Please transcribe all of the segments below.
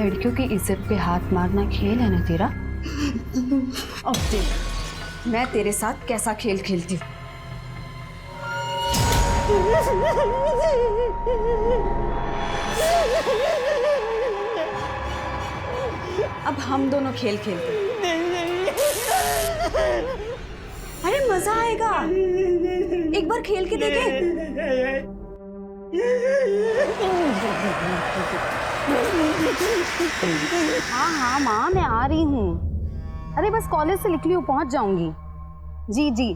लड़कियों की इज्जत पे हाथ मारना खेल है ना तेरा? अब देख मैं तेरे साथ कैसा खेल खेलती हूँ। अब हम दोनों खेल खेलते हैं। अरे मजा आएगा, एक बार खेल के देखें। हाँ हाँ माँ, मैं आ रही हूँ। अरे बस कॉलेज से निकली हूँ, पहुँच जाऊंगी। जी जी,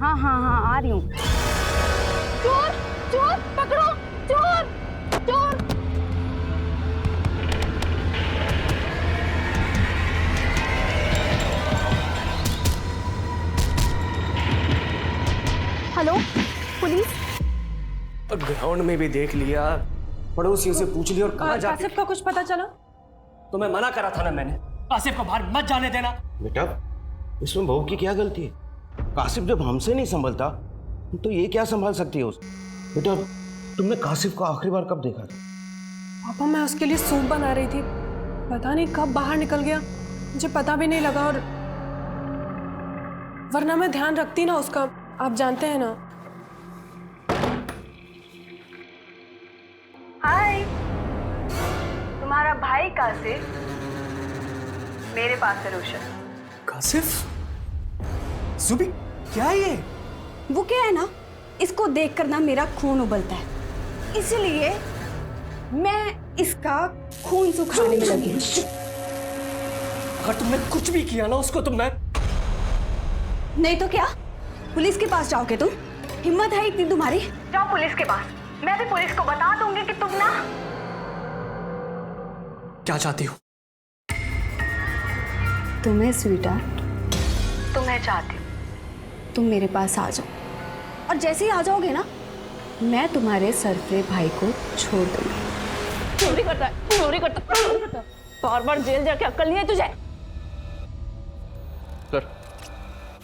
हाँ हाँ हाँ, आ रही हूँ। चोर चोर पकड़ो, चोर चोर। Hello police. ग्राउंड में भी देख लिया, पड़ोसियों से पूछ लिया, और कहाँ जाके कासिफ का कुछ पता चला? तो मैं मना करा था ना मैंने, कासिफ को बाहर मत जाने देना। बेटा इसमें बहू की क्या गलती है? कासिफ जब हमसे नहीं संभलता तो ये क्या संभाल सकती है उसे? बेटा तुमने कासिफ को आखिरी बार कब देखा था? पापा मैं उसके लिए सूप बना रही थी, पता नहीं कब बाहर निकल गया, मुझे पता भी नहीं लगा। और वरना मैं ध्यान रखती ना उसका, आप जानते हैं ना। हाय, तुम्हारा भाई कासिफ मेरे पास है रोशन। कासिफ? जुबी क्या है ये? वो क्या है ना, इसको देखकर ना मेरा खून उबलता है, इसलिए मैं इसका खून सुखाने में लगी हूँ। अगर तुमने कुछ भी किया ना उसको तो मैं... नहीं तो क्या, पुलिस के पास जाओगे तुम? हिम्मत है इतनी तुम्हारी? जाओ पुलिस के पास, मैं भी पुलिस को बता दूंगी कि तुम ना... क्या चाहती हो? तुम्हें स्वीटहार्ट, तुम्हें चाहती हूँ। तुम मेरे पास आ जाओ, और जैसे ही आ जाओगे ना मैं तुम्हारे सरफरे भाई को छोड़ दूंगी। चोरी करता है, चोरी करता है, बार बार जेल जाके अक्ल नहीं है तुझे? सर,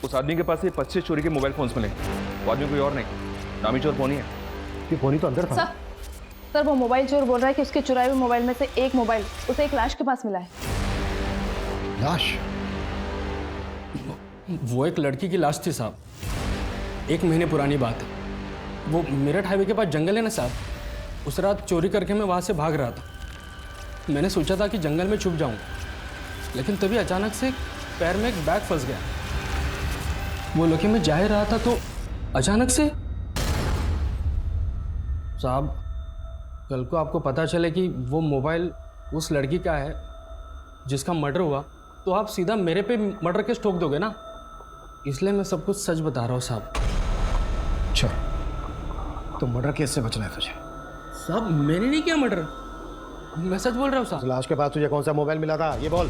उस आदमी के पास ये 25 चोरी के मोबाइल फोन्स मिले। वो आदमी कोई और नहीं, नामी चोर फोनी है। ये फोनी तो अंदर था। सर वो मोबाइल चोर बोल रहा है कि उसके चुराए हुए मोबाइल में से एक मोबाइल उसे एक लाश के पास मिला है। लाश? वो एक लड़की की लाश थी साहब, 1 महीने पुरानी बात है। वो मेरठ हाईवे के पास जंगल है ना साहब, उस रात चोरी करके मैं वहाँ से भाग रहा था। मैंने सोचा था कि जंगल में छुप जाऊँ, लेकिन तभी अचानक से पैर में एक बैग फंस गया। वो लेके मैं जा ही रहा था तो अचानक से साहब, कल को आपको पता चले कि वो मोबाइल उस लड़की का है जिसका मर्डर हुआ, तो आप सीधा मेरे पे मर्डर केस ठोक दोगे ना, इसलिए मैं सब कुछ सच बता रहा हूँ साहब। अच्छा तो मर्डर केस से बचना है तुझे? साहब मैंने नहीं किया मर्डर, मैं सच बोल रहा हूँ साहब। लाश के पास तुझे कौन सा मोबाइल मिला था ये बोल।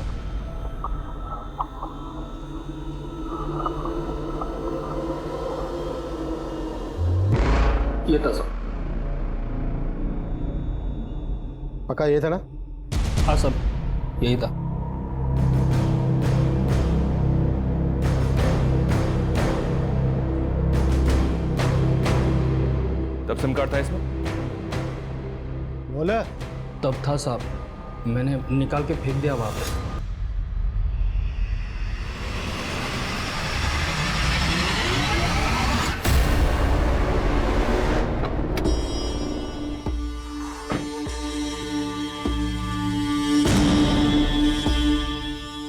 ये था साहब। पक्का ये था ना? हाँ साहब यही था। तब सिम कार्ड था इसमें? बोले तब था साहब, मैंने निकाल के फेंक दिया वापस।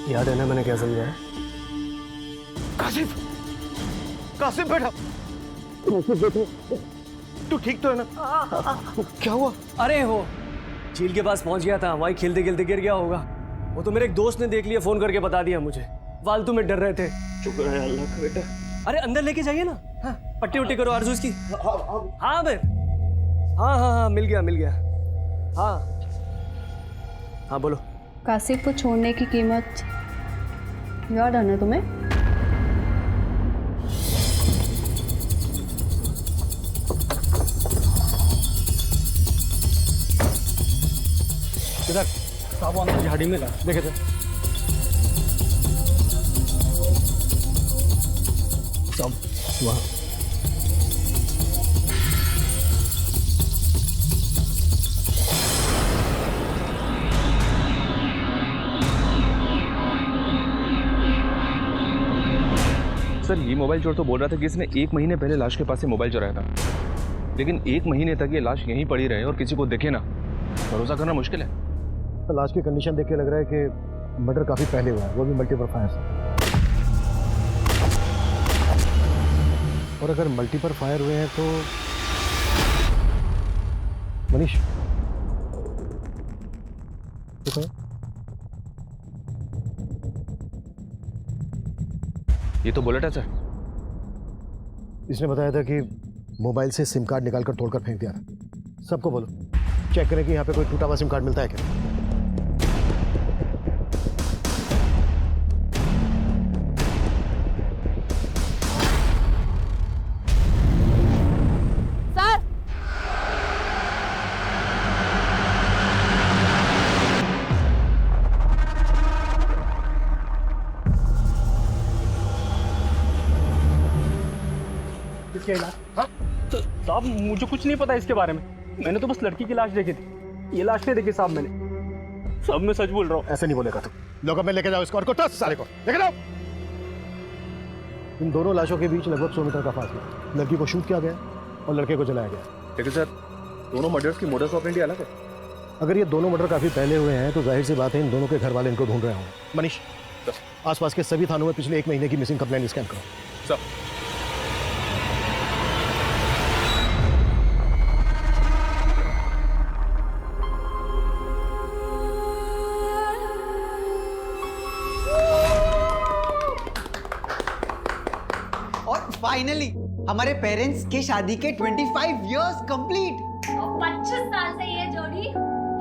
याद है ना मैंने क्या समझाया? कासिफ, कासिफ बेटा, तू ठीक तो है ना? क्या हुआ? अरे वो झील के पास पहुंच गया था, वहीं खेलते खेलते गिर गया होगा। वो तो मेरे एक दोस्त ने देख लिया, फोन करके बता दिया मुझे। फालतू में डर रहे थे। शुक्र है अल्लाह का बेटा। अरे अंदर लेके जाइए ना। हाँ, पट्टी उट्टी करो आरजू की। हाँ मैं हाँ मिल गया। हाँ हाँ बोलो। कासिफ को छोड़ने की कीमत याद है ना तुम्हें? इधर साहब अंदर झाड़ी में ला देखे थे साहब वहाँ। सर ये मोबाइल चोर तो बोल रहा था कि इसने 1 महीने पहले लाश के पास से मोबाइल चुराया था, लेकिन 1 महीने तक ये लाश यहीं पड़ी रहे और किसी को देखे ना, भरोसा करना मुश्किल है। तो लाश की कंडीशन देख के लग रहा है कि मर्डर काफी पहले हुआ है, वो भी मल्टीपल फायर से। और अगर मल्टीपल फायर हुए हैं तो मनीष देखो, ये तो बुलेट है सर। इसने बताया था कि मोबाइल से सिम कार्ड निकालकर तोड़कर फेंक दिया था। सबको बोलो चेक करें कि यहाँ पे कोई टूटा हुआ सिम कार्ड मिलता है क्या। सर इसके इलाज? हाँ तो साहब मुझे कुछ नहीं पता इसके बारे में, मैंने तो बस लड़की की लाश देखी थी, ये लाश नहीं देखी साहब मैंने। साहब मैं सच बोल रहा हूँ। ऐसे नहीं बोलेगा तू। लोगों में लेके जाओ इसको और को टस सारे को लेके जाओ। इन दोनों लाशों के बीच लगभग 100 मीटर का फासला। लड़की को शूट किया गया और लड़के को जलाया गया। लेकिन सर दोनों मर्डर्स की मोडस ऑपरेंडी अलग है। अगर ये दोनों मर्डर काफी पहले हुए हैं तो जाहिर सी बात है इन दोनों के घर वाले इनको ढूंढ रहे होंगे। मनीष आसपास के सभी थानों में पिछले 1 महीने की मिसिंग कंप्लेंट स्कैन करो। सर और फाइनली हमारे पेरेंट्स के शादी के 25 इयर्स कंप्लीट। 25 साल से ये जोड़ी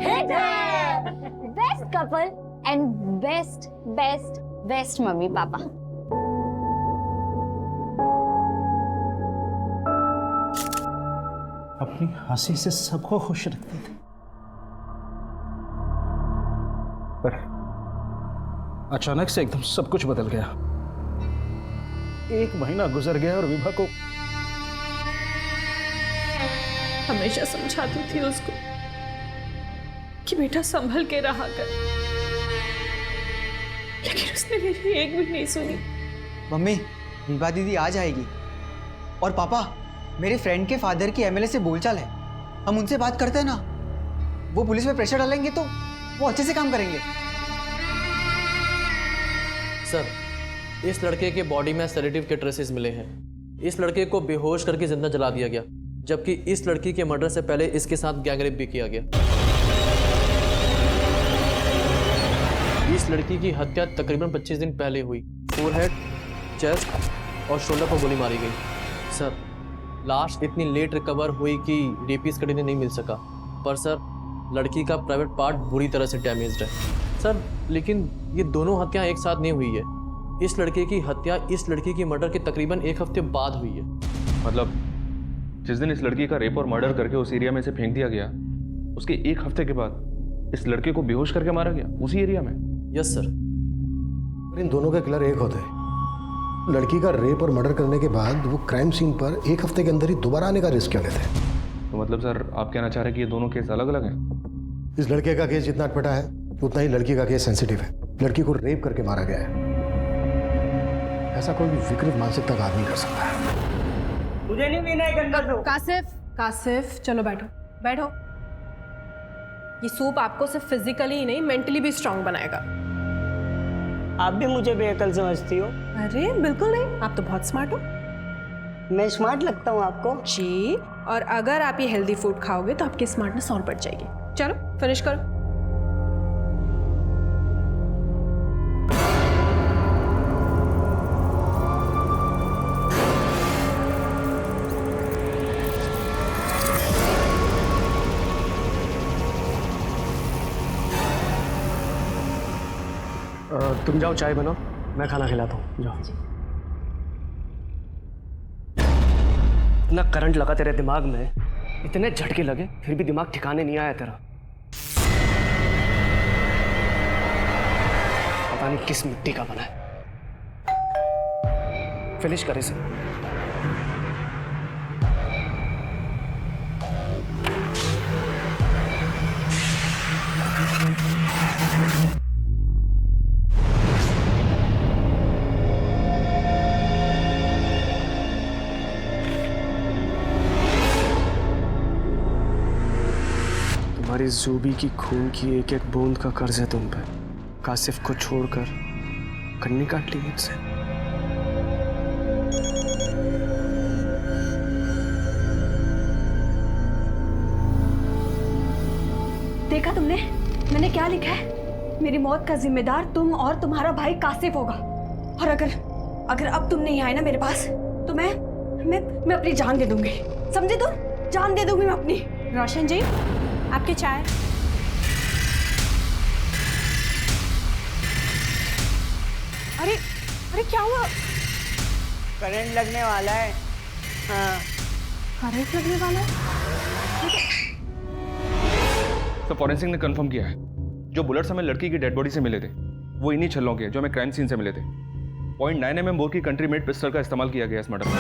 हिट है। Best couple and best best best mummy papa. अपनी हंसी से सबको खुश रखते थे, पर अचानक से एकदम सब कुछ बदल गया। 1 महीना गुजर गया और विभा को हमेशा समझाती थी उसको कि बेटा संभल के रहा कर, लेकिन उसने मेरी एक भी नहीं सुनी। मम्मी विभा दीदी आ जाएगी। और पापा मेरे फ्रेंड के फादर की एमएलए से बोलचाल है, हम उनसे बात करते हैं ना, वो पुलिस पे प्रेशर डालेंगे तो वो अच्छे से काम करेंगे। सर इस लड़के के बॉडी में सेडेटिव के ट्रेसेस मिले हैं। इस लड़के को बेहोश करके जिंदा जला दिया गया, जबकि इस लड़की के मर्डर से पहले इसके साथ गैंगरेप भी किया गया। इस लड़की की हत्या तकरीबन 25 दिन पहले हुई। फोरहेड, चेस्ट और शोल्डर पर गोली मारी गई। सर लाश इतनी लेट रिकवर हुई कि रेपिस्ट का डीएनए नहीं मिल सका, पर सर लड़की का प्राइवेट पार्ट बुरी तरह से डैमेज्ड है। सर लेकिन ये दोनों हत्याएं एक साथ नहीं हुई है। इस लड़के की हत्या इस लड़की की मर्डर के तकरीबन 1 हफ्ते बाद हुई है। मतलब जिस दिन इस लड़की का रेप और मर्डर करके उस एरिया में से फेंक दिया गया, उसके 1 हफ्ते के बाद इस लड़के को बेहोश करके मारा गया उसी एरिया में। Yes sir. इन दोनों के किलर एक होते हैं। लड़की का रेप और मर्डर करने के बाद वो क्राइम सीन पर 1 हफ्ते के अंदर ही दोबारा आने का रिस्क क्यों लेते हैं? तो मतलब सर आप कहना चाह रहे हैं कि ये दोनों केस अलग अलग हैं? इस लड़के का केस जितना अटपटा है उतना ही लड़की का केस सेंसिटिव है। लड़की को रेप करके मारा गया है। ऐसा कोई भी विकृत मानसिकता का आदमी कर सकता है। मुझे नहीं पीना है गंदा सूप। कासिफ चलो बैठो बैठो। ये सूप आपको सिर्फ फिजिकली ही नहीं मेंटली भी स्ट्रांग बनाएगा। आप भी मुझे बेअकल समझती हो? अरे बिल्कुल नहीं, आप तो बहुत स्मार्ट हो। मैं स्मार्ट लगता हूँ आपको? जी, और अगर आप ये हेल्दी फूड खाओगे तो आपकी स्मार्टनेस और बढ़ जाएगी। चलो फिनिश करो। तुम जाओ चाय बनाओ, मैं खाना खिलाता हूँ। जाओ। इतना करंट लगा तेरे दिमाग में, इतने झटके लगे फिर भी दिमाग ठिकाने नहीं आया तेरा। पता नहीं किस मिट्टी का बना है। फिनिश कर इसे। तुम्हारी जूबी की खून की एक एक बूंद का कर्ज है तुम पे। कासिफ को छोड़कर कन्नी काट ली मुझसे। देखा तुमने मैंने क्या लिखा है? मेरी मौत का जिम्मेदार तुम और तुम्हारा भाई कासिफ होगा। और अगर अब तुम नहीं आए ना मेरे पास तो मैं अपनी जान दे दूंगी। समझे तुम? जान दे दूंगी मैं अपनी। रोशन जी, आपकी चाय। अरे अरे क्या हुआ? करंट लगने वाला है। हाँ। करंट लगने वाला है? तो फॉरेंसिक ने कंफर्म किया है जो बुलेट्स हमें लड़की की डेड बॉडी से मिले थे वो इन्हीं छल्लों के जो हमें क्राइम सीन से मिले थे। 0.9 mm बोर की कंट्री मेड पिस्टल का इस्तेमाल किया गया इस मर्डर में।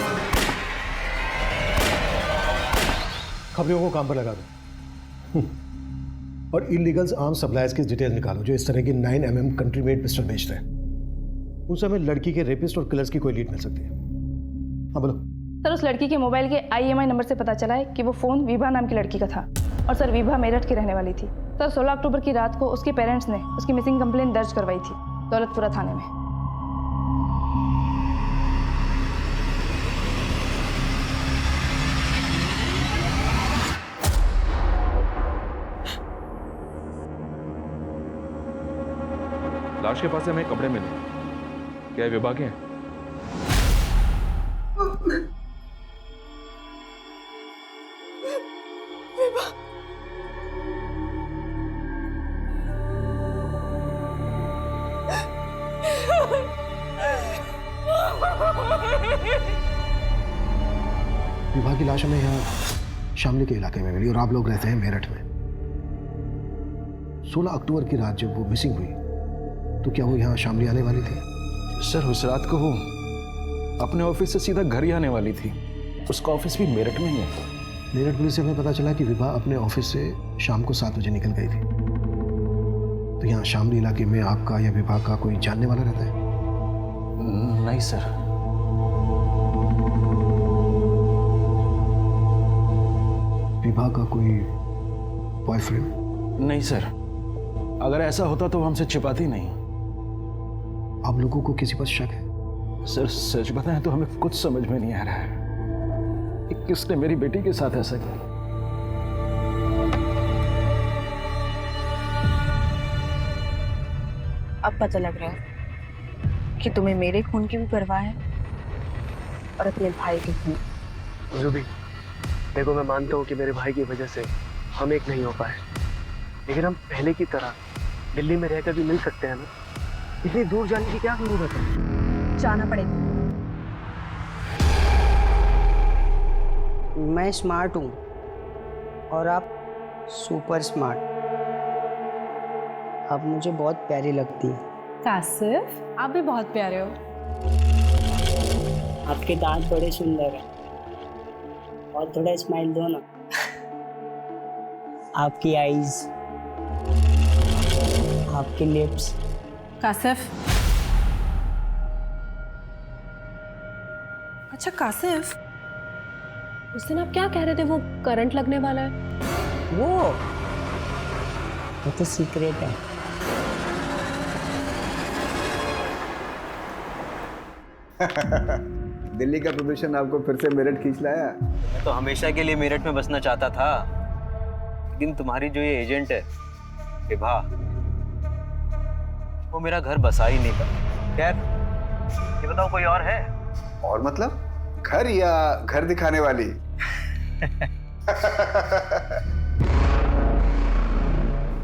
खबरों को काम पर लगा दो और इलीगल्स आर्म सप्लायर्स की डिटेल निकालो जो इस तरह की 9 mm कंट्री मेड पिस्टल बेचते हैं। उनसे हमें लड़की के रेपिस्ट और किलर्स की कोई लीड मिल सकती है। हाँ बोलो। सर, उस लड़की के मोबाइल के IMI नंबर से पता चला है कि वो फ़ोन विभा नाम की लड़की का था। और सर, विभा मेरठ की रहने वाली थी। सर, 16 अक्टूबर की रात को उसके पेरेंट्स ने उसकी मिसिंग कंप्लेंट दर्ज करवाई थी दौलतपुरा थाने में। लाश के पास से हमें कपड़े मिले। क्या ये विभा के हैं? विभा की लाश हमें यहाँ शामली के इलाके में मिली और आप लोग रहते हैं मेरठ में। 16 अक्टूबर की रात जब वो मिसिंग हुई तो क्या वो यहाँ शामली आने वाली थी? सर, उस रात को वो अपने ऑफिस से सीधा घर ही आने वाली थी। उसका ऑफिस भी मेरठ में ही है। मेरठ पुलिस से हमें पता चला कि विभा अपने ऑफिस से शाम को 7 बजे निकल गई थी। तो यहाँ शामली इलाके में आपका या विभा का कोई जानने वाला रहता है? नहीं सर। विभा का कोई बॉयफ्रेंड? नहीं सर, अगर ऐसा होता तो वो हमसे छिपाती नहीं। आप लोगों को किसी पर शक है? सर, सच बताएं तो हमें कुछ समझ में नहीं आ रहा है कि किसने मेरी बेटी के साथ ऐसा किया। अब पता लग रहा है कि तुम्हें मेरे खून की भी परवाह है और अपने भाई के खून। जूबी, देखो मैं मानता हूँ कि मेरे भाई की वजह से हम एक नहीं हो पाए, लेकिन हम पहले की तरह दिल्ली में रहकर भी मिल सकते हैं ना। इतनी दूर जाने की क्या जरूरत है? जाना पड़ेगा। मैं स्मार्ट हूँ और आप सुपर स्मार्ट। आप मुझे बहुत प्यारी लगती है। कासिफ, आप भी बहुत प्यारे हो। आपके दांत बड़े सुंदर हैं और थोड़ा स्माइल दो ना। आपकी आईज, आपके लिप्स। कासिफ, अच्छा कासिफ, उस दिन आप क्या कह रहे थे वो करंट लगने वाला है? वो तो सीक्रेट है। दिल्ली का प्रदूषण आपको फिर से मेरठ खींच लाया। मैं तो हमेशा के लिए मेरठ में बसना चाहता था, लेकिन तुम्हारी जो ये एजेंट है विभा, वो मेरा घर बसा ही नहीं पाया। खैर, ये बताओ कोई और है? और मतलब घर या घर दिखाने वाली?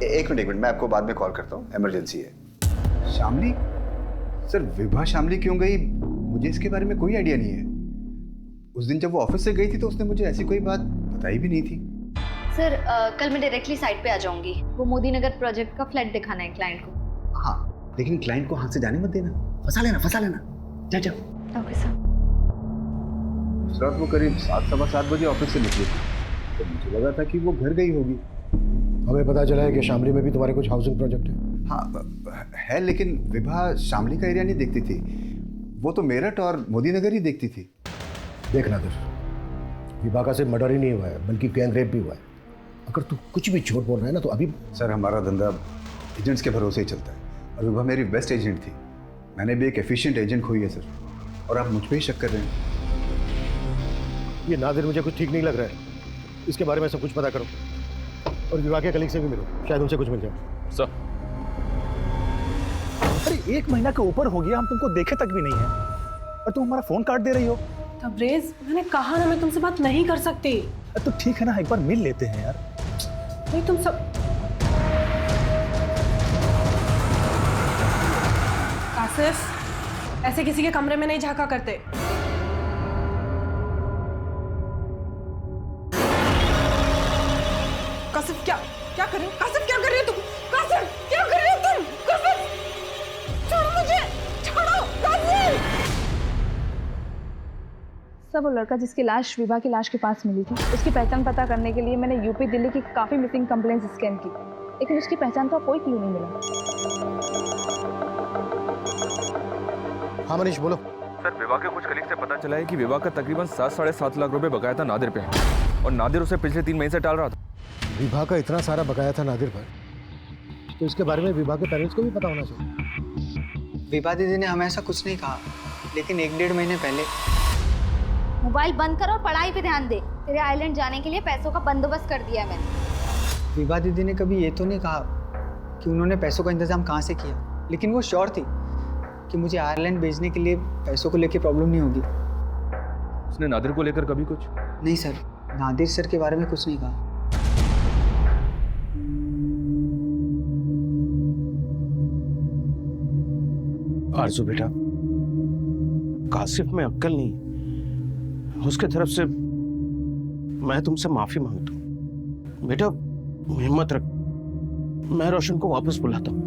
एक मिनट मैं आपको बाद में कॉल करता हूँ, इमरजेंसी है। शामली? सर, विभा शामली क्यों गई मुझे इसके बारे में कोई आइडिया नहीं है। उस दिन जब वो ऑफिस से गई थी तो उसने मुझे ऐसी कोई बात बताई भी नहीं थी। सर, कल मैं डायरेक्टली साइट पे आ जाऊंगी। वो मोदी नगर प्रोजेक्ट का फ्लैट दिखाना है क्लाइंट को। हाँ, लेकिन क्लाइंट को हाथ से जाने मत देना। फंसा लेना। जाओ। Okay sir. उस रात वो करीब 7-7:15 बजे ऑफिस से निकली थी, तो मुझे लगा था कि वो घर गई होगी। हमें पता चला है कि शामली में भी तुम्हारे कुछ हाउसिंग प्रोजेक्ट है। हाँ है, लेकिन विभा शामली का एरिया नहीं देखती थी। वो तो मेरठ और मोदी नगर ही देखती थी। देखना दर, विभा का सिर्फ मर्डर ही नहीं हुआ है बल्कि गैंग रेप भी हुआ है। अगर तू कुछ भी झूठ बोल रहा है ना तो अभी। सर हमारा धंधा एजेंट्स के भरोसे ही चलता है और विभा मेरी बेस्ट एजेंट थी। मैंने भी एक एफिशिएंट एजेंट खोई है सर, और आप मुझ पर ही शक कर रहे हैं। ये नादिर मुझे कुछ ठीक नहीं लग रहा है, इसके बारे में सब कुछ पता करो और विभा के कलीग से भी मिलो, शायद उनसे कुछ मिल जाए। सर अरे 1 महीना के ऊपर हो गया, हम तुमको देखे तक भी नहीं है और तुम हमारा फोन काट दे रही हो। तबरेज, मैंने कहा ना मैं तुमसे बात नहीं कर सकती। तो ठीक है ना, एक बार मिल लेते हैं यार। नहीं तुम सब कासिफ, ऐसे किसी के कमरे में नहीं झांका करते। कासिफ क्या क्या कर रहे हो? कासिफ क्या कर रहे हो तुम? कासिफ क्या कर रहे हो तुम? कासिफ छोड़ो मुझे, छोड़ो कासिफ। सर वो लड़का जिसकी लाश विभा की लाश के पास मिली थी, उसकी पहचान पता करने के लिए मैंने यूपी दिल्ली की काफ़ी मिसिंग कंप्लेंट्स स्कैन की, लेकिन उसकी पहचान का कोई क्लू नहीं मिला। हाँ मनीष बोलो। सर विवाह के कुछ कलीग से पता चला है कि विवाह का तकरीबन 7-7.5 लाख रुपए बकाया था नादिर पे, और नादिर उसे पिछले 3 महीने से टाल रहा था। विभा का इतना सारा बकाया था नादिर पर, तो इसके बारे में विभा के पेरेंट्स को भी पता होना चाहिए। विभा दीदी ने हमें ऐसा कुछ नहीं कहा, लेकिन 1-1.5 महीने पहले। मोबाइल बंद कर और पढ़ाई पे ध्यान दे। तेरे आइलैंड जाने के लिए पैसों का बंदोबस्त कर दिया मैंने। विभा दीदी ने कभी ये तो नहीं कहा कि उन्होंने पैसों का इंतजाम कहाँ से किया, लेकिन वो श्योर थी कि मुझे आयरलैंड भेजने के लिए पैसों को लेकर प्रॉब्लम नहीं होगी। उसने नादिर को लेकर कभी कुछ? नहीं सर, नादिर सर के बारे में कुछ नहीं कहा। आरजू बेटा, कासिफ में अक्ल नहीं, उसके तरफ से मैं तुमसे माफी मांगता हूँ। बेटा हिम्मत रख, मैं रोशन को वापस बुलाता हूँ।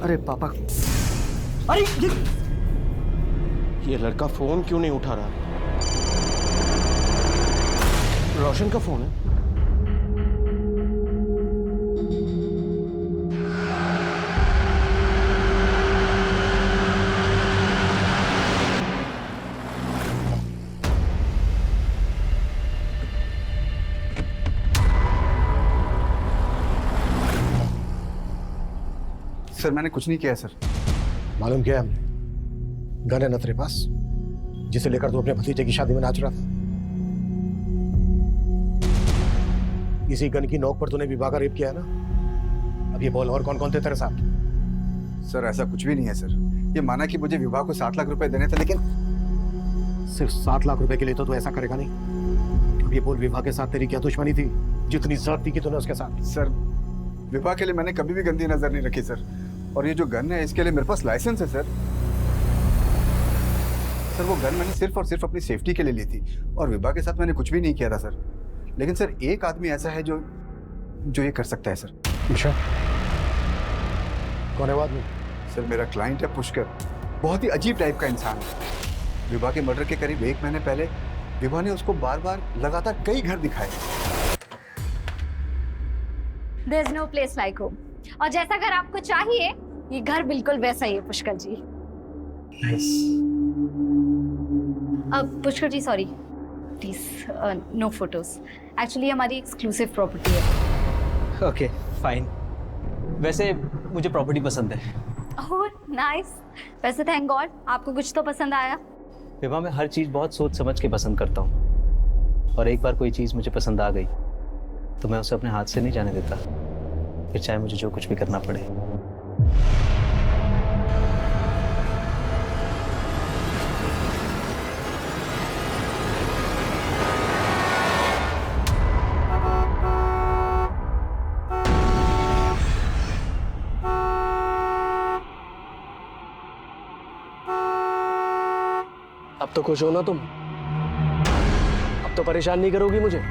अरे पापा, अरे ये लड़का फोन क्यों नहीं उठा रहा? रोशन का फोन है। सर मैंने कुछ नहीं किया सर। मालूम किया हमने, गन है ना तेरे पास, जिसे लेकर तू अपने भतीजे की शादी में नाच रहा था। इसी गन की नोक पर तूने विभा का रेप किया है ना। अब ये बोल, और कौन कौन थे तेरे साथ? सर ऐसा कुछ भी नहीं है सर। ये माना कि मुझे विभा को 7 लाख रुपए देने थे, लेकिन सिर्फ 7 लाख रुपए के लिए तो तू ऐसा करेगा नहीं। अब ये बोल, विभा के साथ तेरी क्या दुश्मनी थी जितनी ज्यादती की तूने उसके साथ? सर विभा के लिए मैंने कभी भी गंदी नजर नहीं रखी सर, और ये जो गन है इसके लिए मेरे पास लाइसेंस है सर। सर वो गन मैंने सिर्फ और सिर्फ अपनी सेफ्टी के लिए ली थी, और विभा के साथ मैंने कुछ भी नहीं किया था सर। लेकिन सर एक आदमी ऐसा है जो ये कर सकता है सर। अच्छा, कौन है वो आदमी? सर मेरा क्लाइंट है पुष्कर, बहुत ही अजीब टाइप का इंसान है। विभा के मर्डर के करीब 1 महीने पहले विभा ने उसको बार बार लगातार कई घर दिखाए। There's no place like home. और जैसा घर आपको चाहिए, ये घर बिल्कुल वैसा ही है पुष्कर जी। अब Pushkar ji sorry, please no photos. Actually हमारी एक्सक्लूसिव प्रॉपर्टी है। Okay fine. वैसे मुझे प्रॉपर्टी पसंद है। Oh nice. वैसे थैंक गॉड आपको कुछ तो पसंद आया। विभा मैं हर चीज़ बहुत सोच समझ के पसंद करता हूँ, और एक बार कोई चीज़ मुझे पसंद आ गई तो मैं उसे अपने हाथ से नहीं जाने देता, फिर चाहे मुझे जो कुछ भी करना पड़े। अब तो खुश हो ना तुम? अब तो परेशान नहीं करोगी मुझे?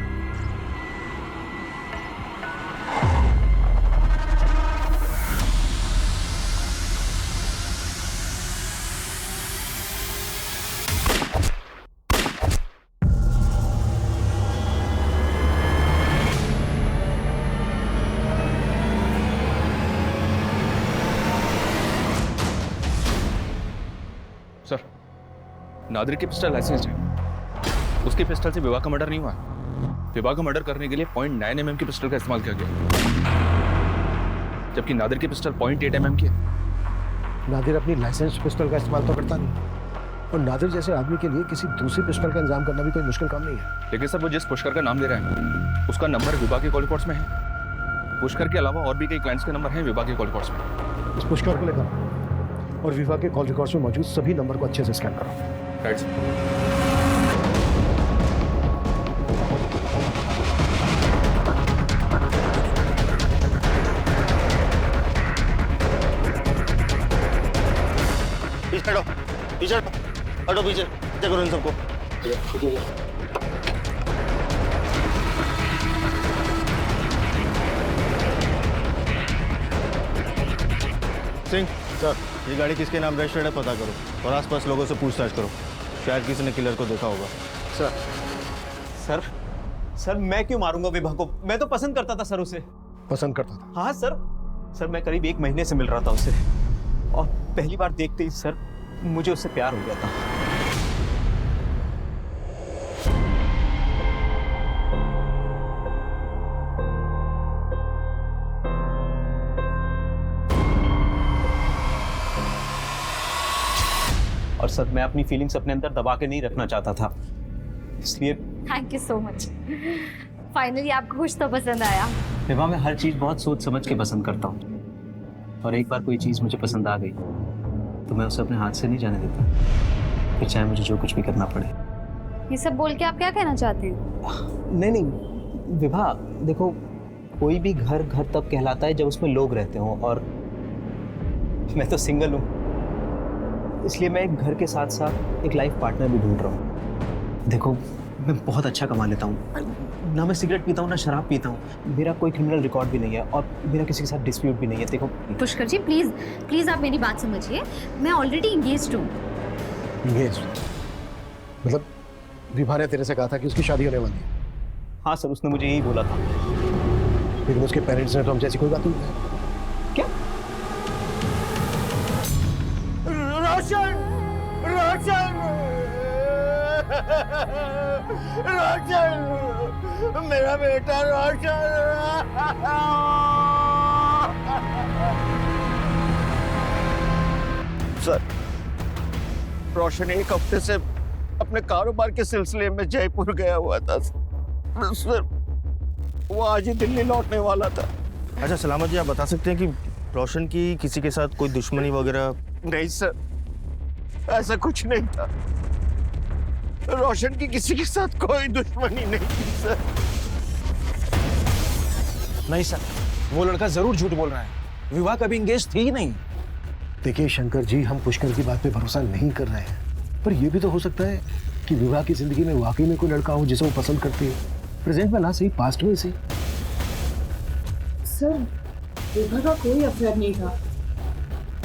नादिर की पिस्टल लाइसेंस है, उसकी पिस्टल से विवाह का मर्डर नहीं हुआ। विवाह का मर्डर करने के लिए 0.9 mm की पिस्टल का इस्तेमाल किया गया, जबकि नादिर की पिस्टल 0.8 mm की है। नादिर अपनी लाइसेंस पिस्टल का इस्तेमाल तो करता नहीं, और नादिर जैसे आदमी के लिए किसी दूसरी पिस्टल का इंतजाम करना भी कोई मुश्किल काम नहीं है। लेकिन सर वो जिस पुष्कर का नाम ले रहा है उसका नंबर विवाह के कॉल रिकॉर्ड्स में है। पुष्कर के अलावा और भी कई क्लाइंट्स के नंबर हैं विवाह के कॉल रिकॉर्ड्स में। इस पुष्कर को लेकर और विवाह के कॉल रिकॉर्ड्स में मौजूद सभी नंबर को अच्छे से स्कैन करो। Right sir. पीछे हटो, पीछे हटो, पीछे देखो इन सबको। सिंह सर, ये गाड़ी किसके नाम रजिस्टर्ड है पता करो और आसपास लोगों से पूछताछ करो, शायद किसी ने किलर को देखा होगा। सर सर सर मैं क्यों मारूंगा विभा को? मैं तो पसंद करता था सर उसे। पसंद करता था? हाँ सर, सर मैं करीब 1 महीने से मिल रहा था उससे, और पहली बार देखते ही सर मुझे उससे प्यार हो गया था। और सर मैं अपनी फीलिंग्स अपने अंदर दबा के नहीं रखना चाहता था, इसलिए thank you so much. Finally आपको कुछ तो पसंद आया। विभा, मैं हर चीज़ बहुत सोच समझ के पसंद करता हूँ, और एक बार कोई चीज़ मुझे पसंद आ गई तो मैं उसे अपने हाथ से नहीं जाने देता, फिर चाहे मुझे जो कुछ भी करना पड़े। ये सब बोल के आप क्या कहना चाहते हैं? नहीं नहीं विभा, देखो कोई भी घर घर तब कहलाता है जब उसमें लोग रहते हों, और मैं तो सिंगल हूँ, इसलिए मैं एक घर के साथ साथ एक लाइफ पार्टनर भी ढूंढ रहा हूँ। देखो मैं बहुत अच्छा कमा लेता हूँ, ना मैं सिगरेट पीता हूँ ना शराब पीता हूँ, मेरा कोई क्रिमिनल रिकॉर्ड भी नहीं है, और मेरा किसी के साथ डिस्प्यूट भी नहीं है। देखो पुष्कर जी प्लीज प्लीज आप मेरी बात समझिए, मैं ऑलरेडी इंगेज्ड हूँ। इंगेज्ड मतलब विभा ने तेरे से कहा था कि उसकी शादी होने वाली है? हाँ सर, उसने मुझे यही बोला था। लेकिन उसके पेरेंट्स ने तो हमसे ऐसी कोई बात नहीं की। क्या? रोशन, रोशन, रोशन, मेरा बेटा रोशन। सर, रोशन 1 हफ्ते से अपने कारोबार के सिलसिले में जयपुर गया हुआ था सर, वो आज ही दिल्ली लौटने वाला था। अच्छा सलामत जी, आप बता सकते हैं कि रोशन की किसी के साथ कोई दुश्मनी वगैरह? नहीं सर, ऐसा कुछ नहीं था। रोशन की किसी के साथ कोई दुश्मनी नहीं थी सर। नहीं सर, वो लड़का जरूर झूठ बोल रहा है, विवाह कभी इंगेज थी ही नहीं। देखिए शंकर जी, हम पुष्कर की बात पे भरोसा नहीं कर रहे हैं, पर यह भी तो हो सकता है कि विवाह की जिंदगी में वाकई में कोई लड़का हो जिसे वो पसंद करती है, प्रेजेंट में ना सही पास्ट में सही। सर विभा का कोई अफेयर नहीं था,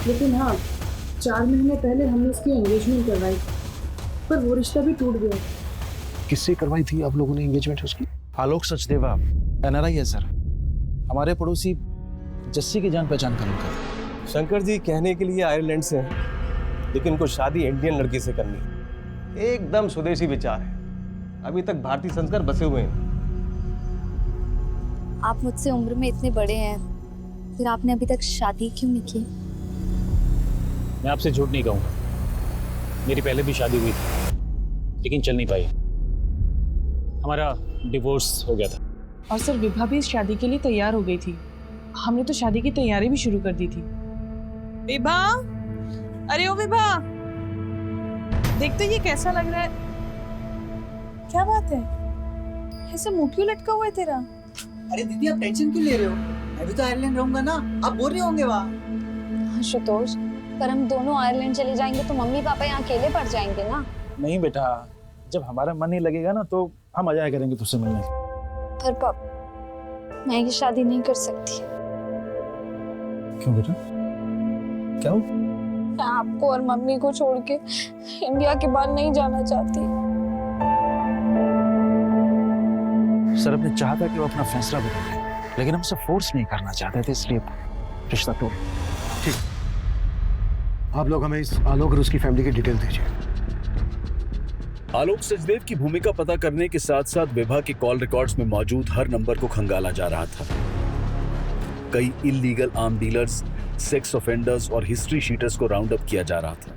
लेकिन हाँ 4 महीने पहले हमने उसकी एंगेजमेंट करवाई, पर वो रिश्ता भी टूट गया। किससे करवाई थी आप लोगों ने एंगेजमेंट उसकी? आलोक सचदेवा NRI है सर, हमारे पड़ोसी जस्सी की जान पहचान का लड़का। शंकर जी कहने के लिए आयरलैंड से हैं, लेकिन उनको शादी इंडियन लड़की से करनी है। एकदम स्वदेशी विचार है, अभी तक भारतीय संस्कार बसे हुए हैं। आप मुझसे उम्र में इतने बड़े हैं, फिर आपने अभी तक शादी क्यों नहीं की? मैं आपसे झूठ नहीं कहूँगा, मेरी पहले भी शादी हुई थी, लेकिन चल नहीं पाई, हमारा डिवोर्स हो गया था। और सर विभा भी इस शादी के लिए तैयार हो गई थी, हमने तो शादी की तैयारी भी शुरू कर दी थी। विभा, अरे ओ विभा, देख तो ये कैसा लग रहा है। क्या बात है, ऐसे मुंह क्यों लटका हुआ है तेरा? अरे दीदी आप टेंशन क्यों ले रहे हो, मैं भी तो आयरलैंड रहूंगा ना, आप बोर नहीं होंगे वहाँ? हाँ शुतोष, पर हम दोनों आयरलैंड चले जाएंगे तो मम्मी पापा यहाँ अकेले पड़ जाएंगे ना। नहीं बेटा, जब हमारा मन नहीं लगेगा ना तो हम आ जाया करेंगे तुझसे मिलने। पर पापा मैं ये शादी नहीं कर सकती। क्यों बेटा, क्या हो? मैं आपको और मम्मी को छोड़ के इंडिया के बाहर नहीं जाना चाहती। सर अपने चाहता कि वो अपना फैसला बदल ले, लेकिन हम सब फोर्स नहीं करना चाहते थे, इसलिए रिश्ता तोड़। ठीक, आप लोग हमें इस आलोक और उसकी फैमिली की डिटेल दीजिए। आलोक सचदेव की भूमिका पता करने के साथ साथ विभा के कॉल रिकॉर्ड्स में मौजूद हर नंबर को खंगाला जा रहा था। कई illegal arm dealers, sex offenders और हिस्ट्री शीटर्स को राउंड अप किया जा रहा था।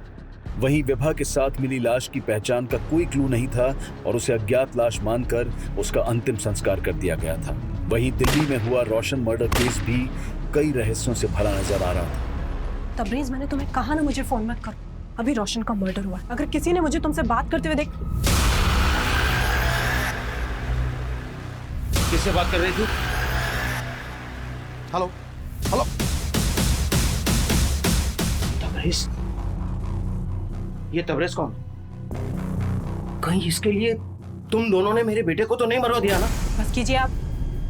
वहीं विभा के साथ मिली लाश की पहचान का कोई क्लू नहीं था और उसे अज्ञात लाश मानकर उसका अंतिम संस्कार कर दिया गया था। वहीं दिल्ली में हुआ रोशन मर्डर केस भी कई रहस्यों से भरा नजर आ रहा था। तबरेज, मैंने तुम्हें कहा ना मुझे फोन मत करो। अभी रोशन का मर्डर हुआ। अगर किसी ने मुझे तुमसे बात करते हुए किससे बात कर रही थी? Hello hello. तबरेज, ये तबरेज कौन? कहीं इसके लिए तुम दोनों ने मेरे बेटे को तो नहीं मरवा दिया ना? बस कीजिए, आप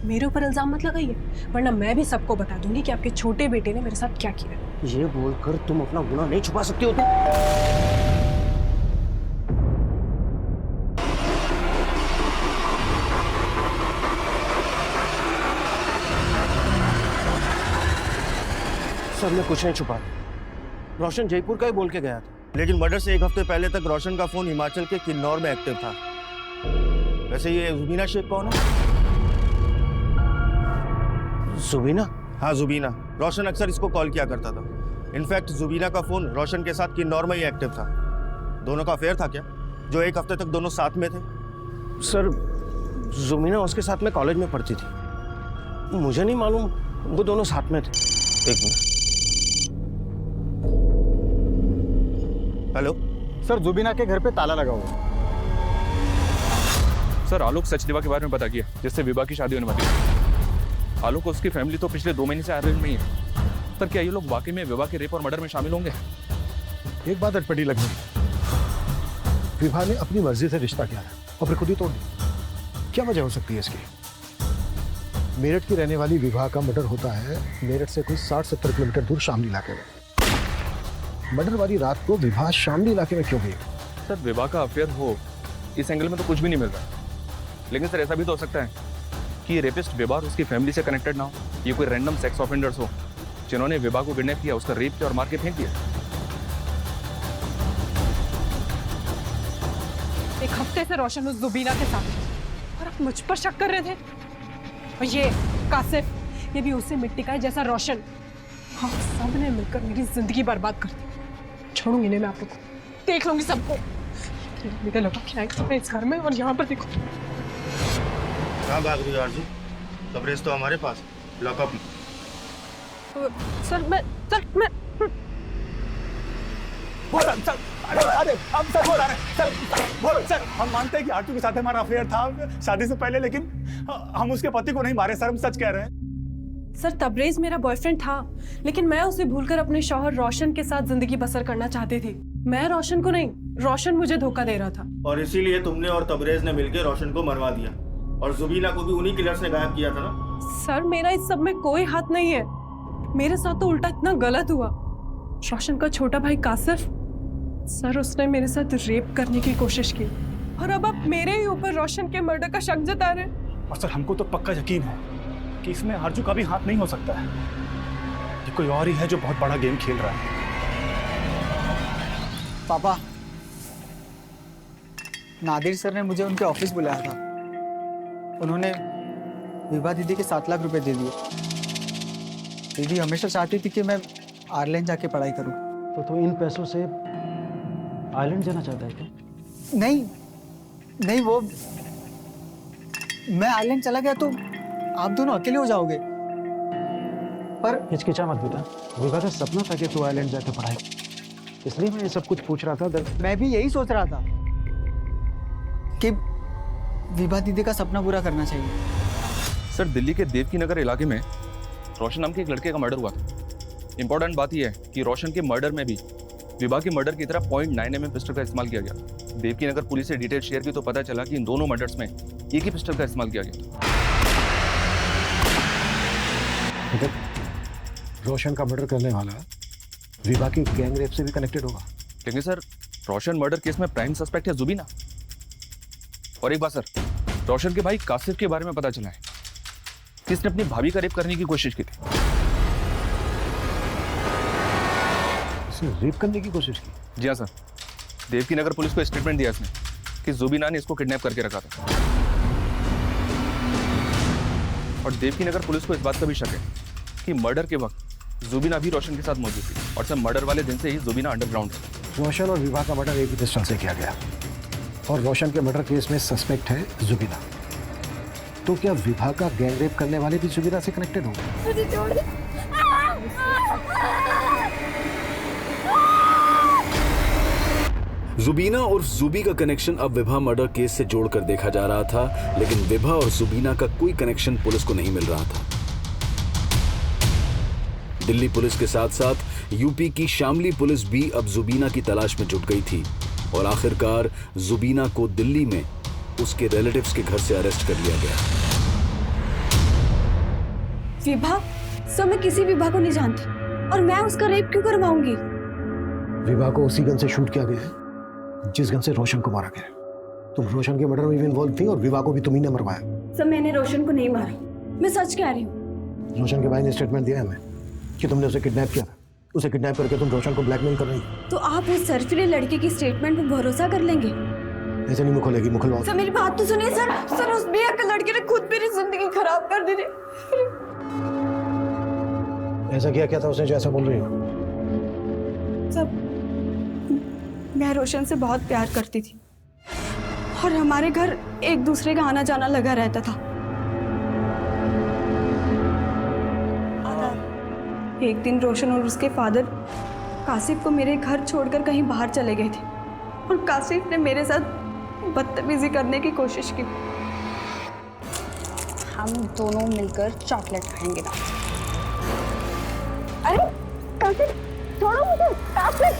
मेरे ऊपर इल्जाम मत लगाइए, वरना मैं भी सबको बता दूंगी कि आपके छोटे बेटे ने मेरे साथ क्या किया। ये बोलकर तुम अपना गुनाह नहीं छुपा सकती हो तुम? सर, मैं कुछ नहीं छुपा। रोशन जयपुर का ही बोल के गया था। लेकिन मर्डर से एक हफ्ते पहले तक रोशन का फोन हिमाचल के किन्नौर में एक्टिव था। वैसे ये जुबीना शेख कौन है? जुबीना? हाँ, जुबीना। रोशन अक्सर इसको कॉल किया करता था। इनफैक्ट जुबीना का फोन रोशन के साथ किन्नौर में ही एक्टिव था। दोनों का अफेयर था क्या, जो एक हफ्ते तक दोनों साथ में थे? सर, जुबीना उसके साथ में कॉलेज में पढ़ती थी। मुझे नहीं मालूम वो दोनों साथ में थे। एक मिनट। हेलो सर, जुबीना के घर पे ताला लगा हुआ है। सर, आलोक सचदेवा के बारे में पता किया, जिससे विभा की शादी होने वाली है। आलोक और उसकी फैमिली तो पिछले 2 महीने से आयरलैंड में ही है। पर क्या ये लोग वाकई में विभा के रेप और मर्डर में शामिल होंगे? एक बात अटपटी लग रही। विभा ने अपनी मर्जी से रिश्ता किया है और फिर खुद ही तोड़ दिया। क्या वजह हो सकती है इसकी? मेरठ की रहने वाली विभा का मर्डर होता है मेरठ से कोई 60-70 किलोमीटर दूर शामली इलाके में। मर्डर वाली रात को विभा शामली इलाके में क्यों गई? सर, विभा का अफेयर हो, इस एंगल में तो कुछ भी नहीं मिल रहा। लेकिन सर, ऐसा भी तो हो सकता है कि ये रेपिस्ट विभा और उसकी फैमिली से कनेक्टेड ना हो। ये कोई रैंडम सेक्स ऑफेंडर्स हो जिन्होंने विभा को किडनैप किया, उसका रेप किया और मार के फेंक दिया। एक हफ्ते से रोशन उस जुबीना के साथ है और आप मुझ पर शक कर रहे थे। और ये कासिफ, ये भी उसे मिट्टी का है जैसा रोशन। हाँ, सब ने मिलकर मेरी जिंदगी बर्बाद कर दी। छोड़ूंगी नहीं मैं आप लोग को, देख लूंगी सबको। मेरे लोग इस घर में और यहाँ पर देखो। कहाँ भाग रही हो आरजू? तबरेज तो हमारे पास। लॉकअप। सर, मैं अरे हम सर बोल रहे सर, हम मानते हैं कि आरजू के साथ हमारा अफेयर था शादी से पहले, लेकिन हम उसके पति को नहीं मारे सर, हम सच कह रहे हैं। सर, तबरेज मेरा बॉयफ्रेंड था, लेकिन मैं उसे भूलकर अपने शौहर रोशन के साथ जिंदगी बसर करना चाहती थी। मैं रोशन को नहीं, रोशन मुझे धोखा दे रहा था। और इसीलिए तुमने और तबरेज ने मिलकर रोशन को मरवा दिया और जुबीना को भी उन्हीं किलर्स ने गायब किया था ना? सर, मेरा इस सब में कोई हाथ नहीं है। मेरे साथ तो उल्टा इतना गलत हुआ। रोशन का छोटा भाई कासिफ, सर, उसने मेरे साथ रेप करने की कोशिश की और अब आप मेरे ही ऊपर रोशन के मर्डर का शक जता रहे हैं। और सर, हमको तो पक्का यकीन है कि इसमें आरजू का भी हाथ नहीं हो सकता है। ये कोई और ही है जो बहुत बड़ा गेम खेल रहा है। पापा, नादिर सर ने मुझे उनके ऑफिस बुलाया था। उन्होंने विभा दीदी के 7 लाख रुपए दे दिए। दीदी हमेशा चाहती थी कि मैं आयरलैंड जाके पढ़ाई करूं। तो इन पैसों से आयरलैंड जाना चाहता है क्या? नहीं, वो मैं आयरलैंड चला गया तो आप दोनों अकेले हो जाओगे। पर हिचकिचा मत बेटा, विभा का सपना था कि तू आयरलैंड जाकर पढ़ाई, इसलिए मैं ये सब कुछ पूछ रहा था। मैं भी यही सोच रहा था कि विभा दीदी का सपना पूरा करना चाहिए। सर, दिल्ली के देवकी नगर इलाके में रोशन नाम के एक लड़के का मर्डर हुआ था। इंपॉर्टेंट बात यह है कि रोशन के मर्डर में भी विभा के मर्डर की तरह .9 mm पिस्टल का इस्तेमाल किया गया। देवकी नगर पुलिस से डिटेल शेयर की तो पता चला कि इन दोनों मर्डर्स में एक ही पिस्टल का इस्तेमाल किया गया। रोशन का मर्डर करने वाला विभा की गैंग रेप से भी कनेक्टेड होगा। लेकिन सर, रोशन मर्डर केस में प्राइम सस्पेक्ट है जुबीना। और एक बात सर, रोशन के भाई कासिफ के बारे में पता चला है कि इसने अपनी भाभी का रेप करने की कोशिश की थी। इसने रेप करने की कोशिश की? जी हाँ सर, देवकी नगर पुलिस को स्टेटमेंट दिया इसने। कि जुबीना ने इसको किडनैप करके रखा था। और देवकी नगर पुलिस को इस बात का भी शक है कि मर्डर के वक्त जुबीना भी रोशन के साथ मौजूद थी और सब मर्डर वाले दिन से ही जुबीना अंडरग्राउंड है। रोशन और विभा का मर्डर एक ही पिस्टल से किया गया और रोशन के मर्डर केस में सस्पेक्ट है जुबीना। तो क्या विभा का गैंग रेप करने वाले भी जुबीना से कनेक्टेड होंगे? जुबीना और जुबी का कनेक्शन अब विभा मर्डर केस से जोड़कर देखा जा रहा था, लेकिन विभा और जुबीना का कोई कनेक्शन पुलिस को नहीं मिल रहा था। दिल्ली पुलिस के साथ साथ यूपी की शामली पुलिस भी अब जुबीना की तलाश में जुट गई थी और आखिरकार जुबीना को दिल्ली में उसके रिलेटिव्स के घर से अरेस्ट कर लिया गया। विभा? सर मैं किसी विभा को नहीं जानती और मैं उसका रेप क्यों करवाऊंगी? विभा को उसी गन से शूट किया गया है जिस गन से रोशन को मारा गया। तुम रोशन के मर्डर में भी इन्वॉल्व थी और विभा को भी तुम ही ने मरवाया। सर मैंने रोशन को नहीं मारा, मैं सच कह रही हूँ। रोशन के भाई ने स्टेटमेंट दिया है हमें कि तुमने उसे किडनैप किया था। उसे किडनैप करके तुम रोशन को ब्लैकमेल कर रही हो। तो आप उस सरफिरे लड़के की स्टेटमेंट पर भरोसा कर लेंगे? ऐसे नहीं मुखलेगी, मुखलवाओ। सर मेरी बात तो सुनिए सर। सर उस बेअक्ल लड़के ने खुद मेरी जिंदगी खराब कर दी थी। ऐसा क्या था उसने जो ऐसा बोल रही हो? सब मैं रोशन से बहुत प्यार करती थी और हमारे घर एक दूसरे का आना जाना लगा रहता था। एक दिन रोशन और उसके फादर कासिफ को मेरे घर छोड़कर कहीं बाहर चले गए थे और कासिफ ने मेरे साथ बदतमीजी करने की कोशिश की। हम दोनों मिलकर चॉकलेट खाएंगे रात। अरे कासिफ छोड़ो मुझे। कासिफ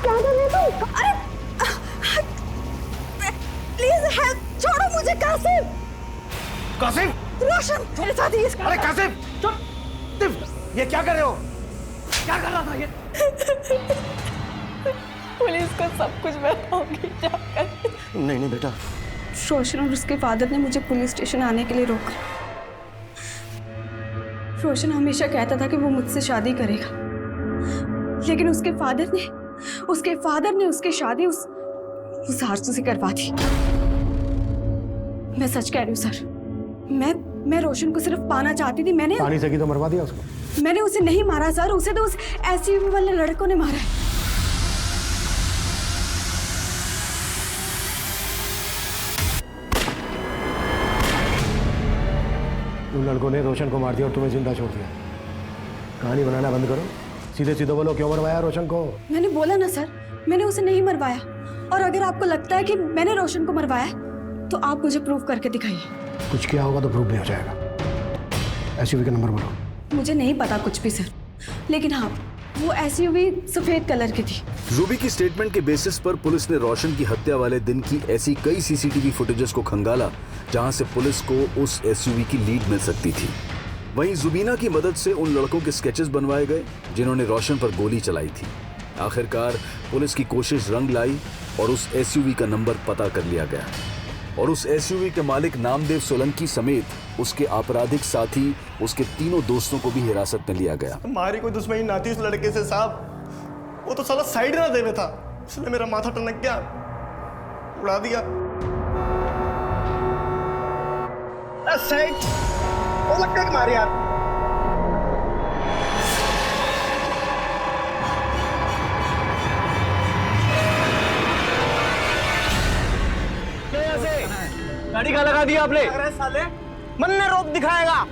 क्या कर रहे हो तुम? अरे प्लीज हेल्प, छोड़ो मुझे कासिफ। कासिफ! रोशन मेरे साथ ही अरे कासिफ चुप! ये क्या कर रहे हो? क्या कर रहा था ये? पुलिस को सब कुछ बताऊंगी जाकर। नहीं बेटा। रोशन और उसके फादर ने मुझे पुलिस स्टेशन आने के लिए रोका। रोशन हमेशा कहता था कि वो मुझसे शादी करेगा, लेकिन उसके फादर ने उसकी शादी उस आरजू से करवा दी। मैं सच कह रही हूँ सर, मैं रोशन को सिर्फ पाना चाहती थी। मैंने पानी से की तो मरवा दिया उसको। मैंने उसे नहीं मारा सर, उसे तो उस एसयूवी वाले लड़कों ने मारा है। उन लड़कों ने रोशन को मार दिया और तुम्हें जिंदा छोड़ दिया। कहानी बनाना बंद करो, सीधे सीधे बोलो क्यों मरवाया रोशन को? मैंने बोला ना सर, मैंने उसे नहीं मरवाया। और अगर आपको लगता है कि मैंने रोशन को मरवाया तो आप मुझे प्रूव करके दिखाइए। कुछ किया होगा तो प्रूव नहीं हो जाएगा। एसयूवी का नंबर बोलो। मुझे नहीं पता कुछ भी सर, लेकिन हाँ वो एसयूवी सफेद कलर की थी। रूबी की स्टेटमेंट के बेसिस पर पुलिस ने रोशन की हत्या वाले दिन की ऐसी कई सीसीटीवी फुटेजेस को खंगाला जहां से पुलिस को उस एसयूवी की लीड मिल सकती थी। वहीं जुबीना की मदद से उन लड़कों के स्केचेस बनवाए गए जिन्होंने रोशन पर गोली चलाई थी। आखिरकार पुलिस की कोशिश रंग लाई और उस एसयूवी का नंबर पता कर लिया गया और उस एसयूवी के मालिक नामदेव सोलंकी समेत उसके आपराधिक साथी उसके तीनों दोस्तों को भी हिरासत में लिया गया। हमारी कोई दुश्मनी ना थी उस लड़के से साहब, वो तो साला साइड ना देवे था, उसने मेरा माथा टनक गया, उड़ा दिया। साइड वो लग के मारे यार। गाड़ी कहाँ लगा दिया आपने? अरे साले मन ने रोक दिखाएगा।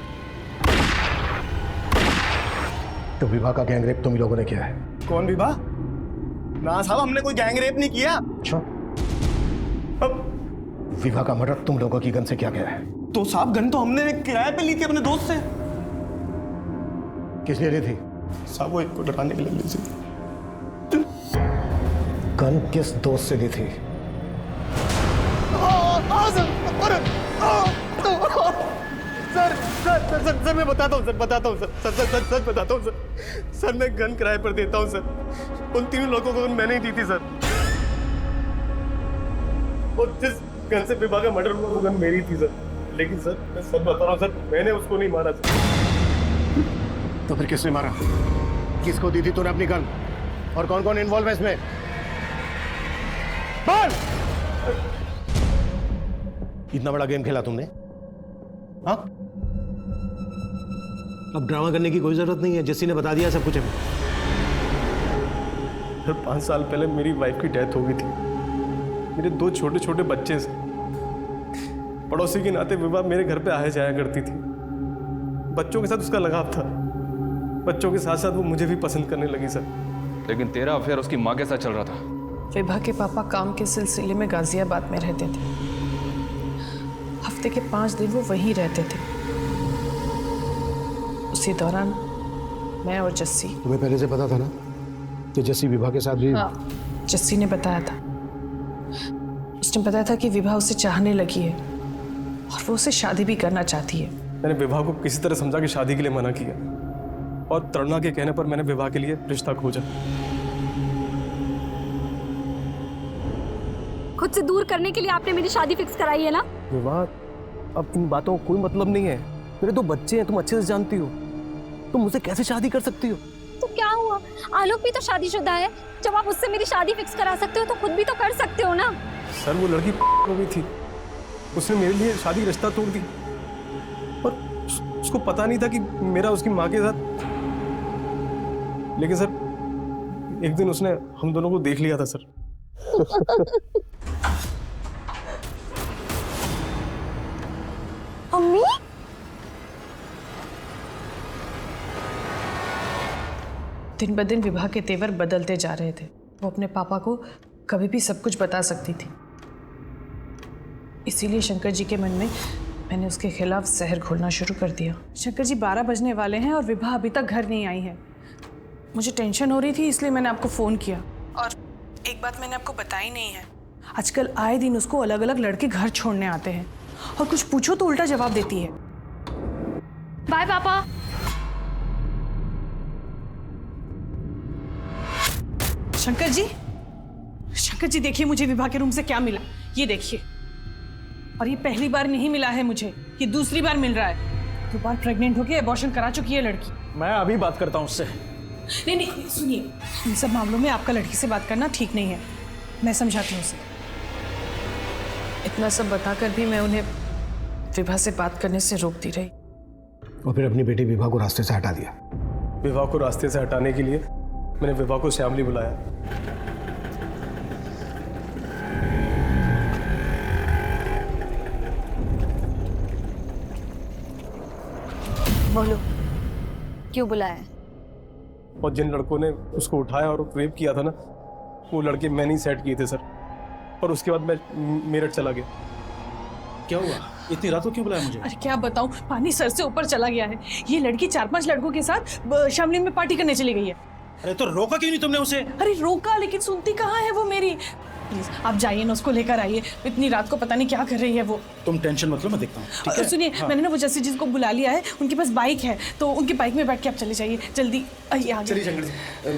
तो विभा का गैंग रेप तुम ही लोगों ने किया है? कौन विभा? ना साहब हमने कोई गैंग रेप नहीं किया। अच्छा, विभा का मर्डर तुम लोगों की गन से किया गया है? तो साहब गन तो हमने किराए पे ली थी अपने दोस्त से। किस लिए ली थी? साहब वो एक को डराने के लिए ली थी। गन किस दोस्त से ली थी? सर मैं बताता हूँ सर बताता हूँ सर बताता हूँ सर मैं गन किराए पर देता हूँ सर। उन तीनों लोगों को मैंने ही दी थी सर। और जिस गन से विभा का मर्डर हुआ वो गन मेरी थी सर। लेकिन सर मैं सच बता रहा हूँ सर, मैंने उसको नहीं मारा सर। तो फिर किसने मारा? किसको दी थी तूने अपनी गन? और कौन कौन इन्वॉल्व है इसमें? बोल! इतना बड़ा गेम खेला तुमने? हाँ, अब ड्रामा करने की कोई जरूरत नहीं है, जस्सी ने बता दिया सब कुछ हमें। सर 5 साल पहले मेरी वाइफ की डेथ हो गई थी। मेरे 2 छोटे छोटे बच्चे से पड़ोसी के नाते विभा मेरे घर पे आया जाया करती थी। बच्चों के साथ उसका लगाव था, बच्चों के साथ साथ वो मुझे भी पसंद करने लगी सर। लेकिन तेरा अफेयर उसकी माँ के साथ चल रहा था। विभा के पापा काम के सिलसिले में गाजियाबाद में रहते थे। हफ्ते के 5 दिन वो वहीं रहते थे। उसी दौरान मैं और जस्सी। तुम्हें पहले से पता था ना कि जस्सी विभा के साथ भी? हाँ, जस्सी ने बताया था। उसने बताया था कि विभा उसे चाहने लगी है और वो उसे शादी भी करना चाहती है। मैंने विभा को किसी तरह समझा कि शादी के लिए मना किया और तरुणा के कहने पर मैंने विभा के लिए रिश्ता खोजा। खुद से दूर करने के लिए आपने मेरी शादी फिक्स कराई है ना? विभा, अब इन बातों का कोई मतलब नहीं है। मेरे 2 बच्चे हैं, तुम अच्छे से जानती हो। तुम मुझसे कैसे शादी कर सकती हो? तो क्या हुआ, आलोक भी तो शादीशुदा है। जब आप उससे मेरी शादी फिक्स करा सकते हो तो खुद भी तो कर सकते हो ना। सर वो लड़की हो गई थी, उसने मेरे लिए शादी का रिश्ता तोड़ दी और उसको पता नहीं था कि मेरा उसकी माँ के साथ। लेकिन सर एक दिन उसने हम दोनों को देख लिया था सर। अम्मी, दिन ब दिन विभा के तेवर बदलते जा रहे थे। वो अपने पापा को कभी भी सब कुछ बता सकती थी। इसीलिए शंकर जी के मन में मैंने उसके खिलाफ जहर घोलना शुरू कर दिया। शंकर जी 12 बजने वाले हैं और विभा अभी तक घर नहीं आई है। मुझे टेंशन हो रही थी, इसलिए मैंने आपको फ़ोन किया। और एक बात मैंने आपको बताई नहीं है, आजकल आए दिन उसको अलग अलग लड़के घर छोड़ने आते हैं और कुछ पूछो तो उल्टा जवाब देती है। बाय पापा। शंकर जी, शंकर जी देखिए मुझे विभा के रूम से क्या मिला, ये देखिए। और ये पहली बार नहीं मिला है मुझे, ये दूसरी बार मिल रहा है। 2 बार प्रेग्नेंट होके एबॉर्शन करा चुकी है लड़की। मैं अभी बात करता हूँ उससे। नहीं नहीं सुनिए, इन सब मामलों में आपका लड़की से बात करना ठीक नहीं है। मैं समझाती हूँ उसे। इतना सब बताकर भी मैं उन्हें विभा से बात करने से रोकती रही। और फिर अपनी बेटी विभा को रास्ते से हटा दिया। विभा को रास्ते से हटाने के लिए मैंने विभा को श्यामली बुलाया। बोलो, क्यों बुलाया? और जिन लड़कों ने उसको उठाया और रेप किया था ना, वो लड़के मैंने ही सेट किए थे सर। और उसके बाद मैं मेरठ चला गया। क्या हुआ? इतनी रात को क्यों बुलाया मुझे? अरे क्या बताऊं, पानी सर से ऊपर चला गया है। ये लड़की 4-5 लड़कों के साथ शामली में पार्टी करने चली गई है। अरे तो रोका क्यों नहीं तुमने उसे? अरे रोका, लेकिन सुनती कहाँ है वो मेरी। प्लीज आप जाइए ना, उसको लेकर आइए। इतनी रात को पता नहीं क्या कर रही है वो। तुम टेंशन मत लो, मैं देखता हूँ, ठीक है? सुनिए, मैंने ना वो जस्सी जी को बुला लिया है, उनके पास बाइक है, तो उनकी बाइक में बैठ के आप चले जाइए जल्दी। आइए आगे। चलिए शंकर जी,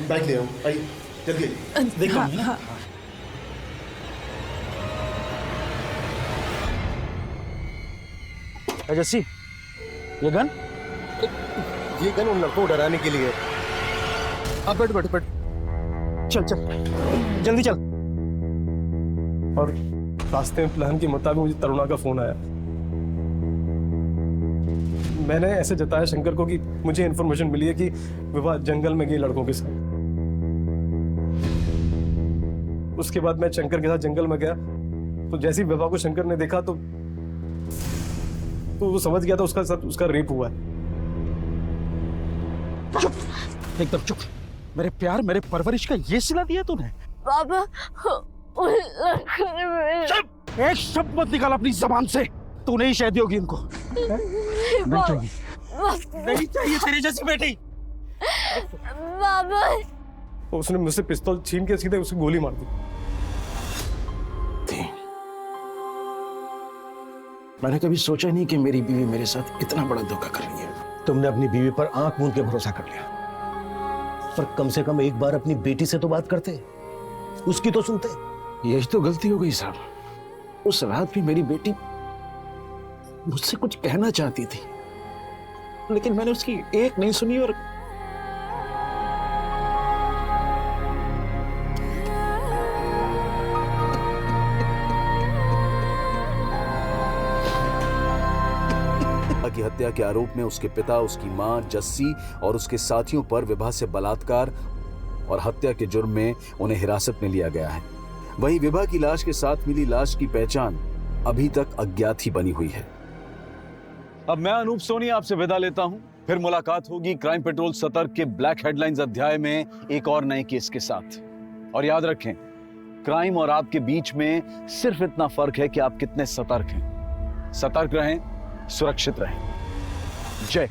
बाइक ले आओ, आइए जल्दी देख लो। हाँ। जस्सी, ये गन? ये गन उन लड़कों को डराने के लिए। अब बैठ बैठ बैठ, चल चल जल्दी चल। और रास्ते में प्लान के मुताबिक मुझे तरुणा का फोन आया। मैंने ऐसे जताया शंकर को कि मुझे इन्फॉर्मेशन मिली है कि विभा जंगल में गई लड़कों के साथ। उसके बाद मैं शंकर के साथ जंगल में गया, तो जैसे ही विभा को शंकर ने देखा तो वो समझ गया था उसका साथ उसका रेप हुआ है। चुप, एकदम चुप। मेरे प्यार, मेरे परवरिश का ये सिला दिया तूने? पापा, चुप! एक शब्द मत निकाल अपनी जबान से। तूने ही शादी होगी इनको। नहीं चाहिए, नहीं चाहिए तेरी जैसी बेटी। बाबा, उसने मुझसे पिस्तौल छीन के सीधे उसे गोली मार दी। मैंने कभी सोचा नहीं कि मेरी बीवी मेरे साथ इतना बड़ा धोखा कर रही है। तुमने अपनी बीवी पर आंख मूंद के भरोसा कर लिया, पर कम से कम एक बार अपनी बेटी से तो बात करते, उसकी तो सुनते। यही तो गलती हो गई साहब। उस रात भी मेरी बेटी मुझसे कुछ कहना चाहती थी, लेकिन मैंने उसकी एक नहीं सुनी। और विभा की हत्या के आरोप में उसके पिता, उसकी मां जस्सी और उसके साथियों पर विभा से बलात्कार और हत्या के जुर्म में उन्हें हिरासत में लिया गया है। वहीं विभा की लाश के साथ मिली लाश की पहचान अभी तक अज्ञात ही बनी हुई है। अब मैं अनूप सोनी आपसे विदा लेता हूं। फिर मुलाकात होगी क्राइम पेट्रोल सतर्क के ब्लैक हेडलाइंस अध्याय में एक और नए केस के साथ। और याद रखें, क्राइम और आपके बीच में सिर्फ इतना फर्क है कि आप कितने सतर्क हैं। सतर्क रहें, सुरक्षित रहें। जय